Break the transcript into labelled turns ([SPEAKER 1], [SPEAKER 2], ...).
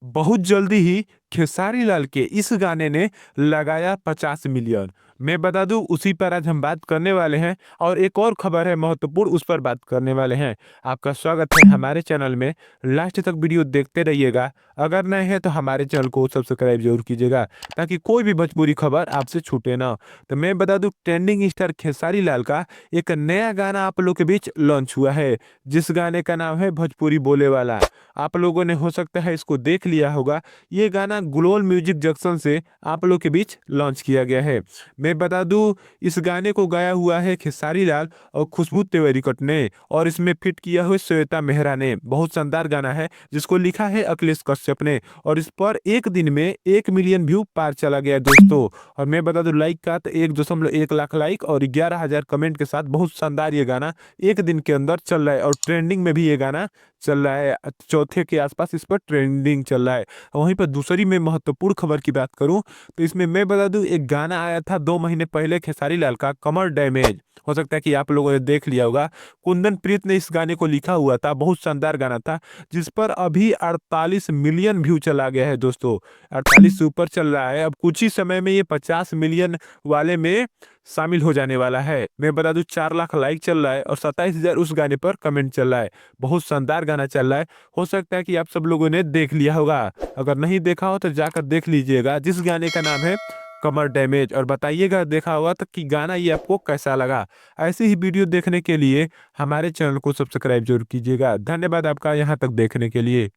[SPEAKER 1] बहुत जल्दी ही खेसारी लाल के इस गाने ने लगाया 50 मिलियन। मैं बता दूं उसी पर आज हम बात करने वाले हैं और एक और खबर है महत्वपूर्ण, उस पर बात करने वाले हैं। आपका स्वागत है हमारे चैनल में। लास्ट तक वीडियो देखते रहिएगा। अगर नए हैं तो हमारे चैनल को सब्सक्राइब जरूर कीजिएगा ताकि कोई भी भोजपुरी खबर आपसे छूटे ना। तो मैं बता दूं ट्रेंडिंग स्टार खेसारी लाल का एक नया गाना आप लोग के बीच लॉन्च हुआ है, जिस गाने का नाम है भोजपुरी बोले वाला। आप लोगों ने हो सकता है इसको देख लिया होगा। ये गाना ग्लोबल म्यूजिक जंक्शन से आप लोग के बीच लॉन्च किया गया है। मैं बता दूं इस गाने को गाया हुआ है खेसारी लाल और खुशबू तेवरिकट ने, और इसमें फिट किया हुआ श्वेता मेहरा ने। बहुत शानदार गाना है जिसको लिखा है अखिलेश कश्यप ने, और इस पर एक दिन में 1 मिलियन व्यू पार चला गया है दोस्तों। और मैं बता दूं लाइक का तो 1.1 लाख लाइक और 11,000 कमेंट के साथ बहुत शानदार ये गाना एक दिन के अंदर चल रहा है, और ट्रेंडिंग में भी ये गाना चल रहा है। चौथे के आसपास इस पर ट्रेंडिंग चल रहा है। वहीं पर दूसरी में महत्वपूर्ण खबर की बात करूं तो इसमें मैं बता दूं एक गाना आया था 2 महीने पहले खेसारी लाल का, कमर डैमेज। हो सकता है कि आप लोगों ने देख लिया होगा। कुंदन प्रीत ने इस गाने को लिखा हुआ था, बहुत शानदार गाना था जिस पर अभी 48 मिलियन व्यू चला गया है दोस्तों। 48 से ऊपर चल रहा है। अब कुछ ही समय में ये 50 मिलियन वाले में शामिल हो जाने वाला है। मैं बता दूं 4 लाख लाइक चल रहा है और 27,000 उस गाने पर कमेंट चल रहा है। बहुत शानदार गाना चल रहा है। हो सकता है कि आप सब लोगों ने देख लिया होगा। अगर नहीं देखा हो तो जाकर देख लीजिएगा, जिस गाने का नाम है कमर डैमेज, और बताइएगा देखा होगा तो कि गाना ये आपको कैसा लगा। ऐसे ही वीडियो देखने के लिए हमारे चैनल को सब्सक्राइब जरूर कीजिएगा। धन्यवाद आपका यहाँ तक देखने के लिए।